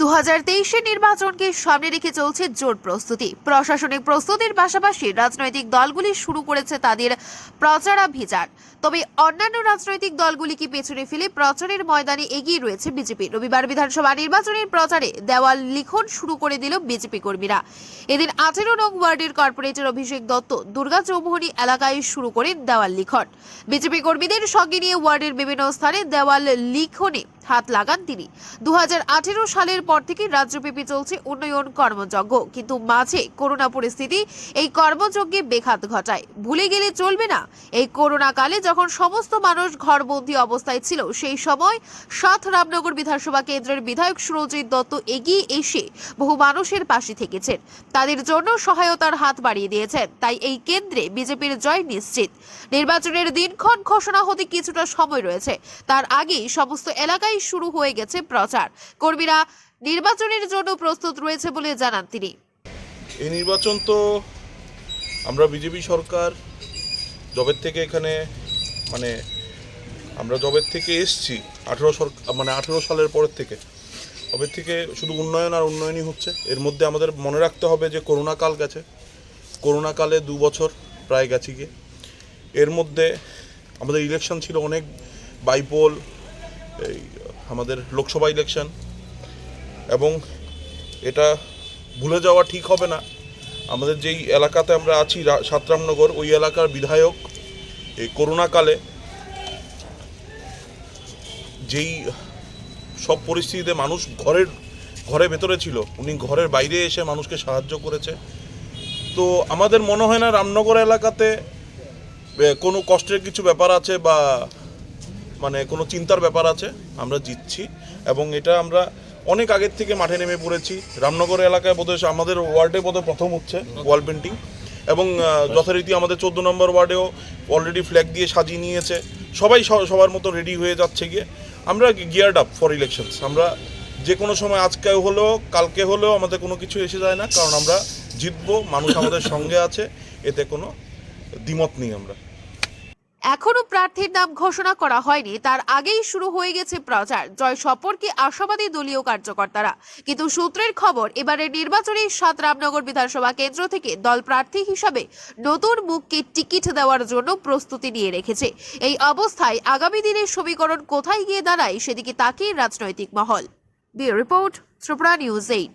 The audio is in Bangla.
2023 নির্বাচনকে সামনে রেখে চলছে জোর প্রস্তুতি। প্রশাসনিক প্রস্তুতির পাশাপাশি রাজনৈতিক দলগুলি শুরু করেছে তাদের প্রচারাভিযান। তবে অন্যান্য রাজনৈতিক দলগুলি কি পেছনে ফেলে প্রচারের ময়দানে এগিয়ে রয়েছে বিজেপি। রবিবার বিধানসভা নির্বাচনের প্রচারে দেওয়াল লিখন শুরু করে দিল বিজেপি কর্মীরা। এদিন 18 নং ওয়ার্ডের কর্পোরেটর অভিষেক দত্ত দুর্গা চৌমুহনী এলাকায় শুরু করেন দেওয়াল লিখন। বিজেপি কর্মীদের সঙ্গে নিয়ে ওয়ার্ডের বিভিন্ন স্থানে দেওয়াল লিখনে হাত লাগান তিনি। 2018 সালের পর থেকে রাজ্যব্যাপী চলছে উন্নয়ন কর্মযজ্ঞ, কিন্তু মাঝে করোনা পরিস্থিতি এই কর্মযজ্ঞে বেঘাত ঘটায়। ভুলে গেলে চলবে না, এই করোনা কালে যখন সমস্ত মানুষ ঘরবন্দি অবস্থায় ছিল, সেই সময় 7 রামনগর বিধানসভা কেন্দ্রের বিধায়ক সুরজিৎ দত্ত এগিয়ে এসে বহু মানুষের পাশে থেকেছেন, তাদের জন্য সহায়তার হাত বাড়িয়ে দিয়েছেন। তাই এই কেন্দ্রে বিজেপির জয় নিশ্চিত। নির্বাচনের দিনক্ষণ ঘোষণা হতে কিছুটা সময় রয়েছে, তার আগেই সমস্ত এলাকায় শুরু হয়ে গেছে প্রচার। কর্মীরা নির্বাচনের জন্য প্রস্তুত রয়েছে বলে জানান তিনি। এই নির্বাচন তো আমরা বিজেপি সরকার জবের থেকে এখানে আমরা জবের থেকে এসছি 18 সালের পরের থেকে তবে থেকে শুধু উন্নয়ন আর উন্নয়নই হচ্ছে। এর মধ্যে আমাদের মনে রাখতে হবে যে করোনা কাল গেছে, করোনা কালে 2 বছর প্রায় গেছে গিয়ে। এর মধ্যে আমাদের ইলেকশন ছিল অনেক, বাইপোল, এই আমাদের লোকসভা ইলেকশন, এবং এটা ভুলে যাওয়া ঠিক হবে না। আমাদের যেই এলাকাতে আমরা আছি 7 রামনগর, ওই এলাকার বিধায়ক এই করোনাকালে যেই সব পরিস্থিতিতে মানুষ ঘরের ভেতরে ছিল, উনি ঘরের বাইরে এসে মানুষকে সাহায্য করেছে। তো আমাদের মনে হয় না রামনগর এলাকাতে কোনো কষ্টের কিছু ব্যাপার আছে বা কোনো চিন্তার ব্যাপার আছে। আমরা জিতছি, এবং এটা আমরা অনেক আগের থেকে মাঠে নেমে পড়েছি। রামনগর এলাকায় বোধহয় আমাদের ওয়ার্ডে বোধহয় প্রথম হচ্ছে ওয়াল পেন্টিং, এবং যথারীতি আমাদের 14 নম্বর ওয়ার্ডেও অলরেডি ফ্ল্যাগ দিয়ে সাজিয়ে নিয়েছে। সবাই সবার মতো রেডি হয়ে যাচ্ছে গিয়ে। আমরা গিয়ার্ড আপ ফর ইলেকশনস। আমরা যে কোনো সময়, আজকে হলেও কালকে হলেও, আমাদের কোনো কিছু এসে যায় না, কারণ আমরা জিতবো, মানুষ আমাদের সঙ্গে আছে, এতে কোনো দ্বিমত নেই। আমরা এখনো প্রার্থীর নাম ঘোষণা করা হয়নি, তার আগেই শুরু হয়ে গেছে প্রচার। জয় সম্পর্কে আশাবাদী দলীয় কার্যকর্তারা, কিন্তু সূত্রের খবর এবারের নির্বাচনে 7 রামনগর বিধানসভা কেন্দ্র থেকে দল প্রার্থী হিসাবে নতুন মুখকে টিকিট দেওয়ার জন্য প্রস্তুতি নিয়ে রেখেছে। এই অবস্থায় আগামী দিনের সমীকরণ কোথায় গিয়ে দাঁড়ায়, সেদিকে তাকিয়ে রাজনৈতিক মহল। Bureau report, Tripura news 8।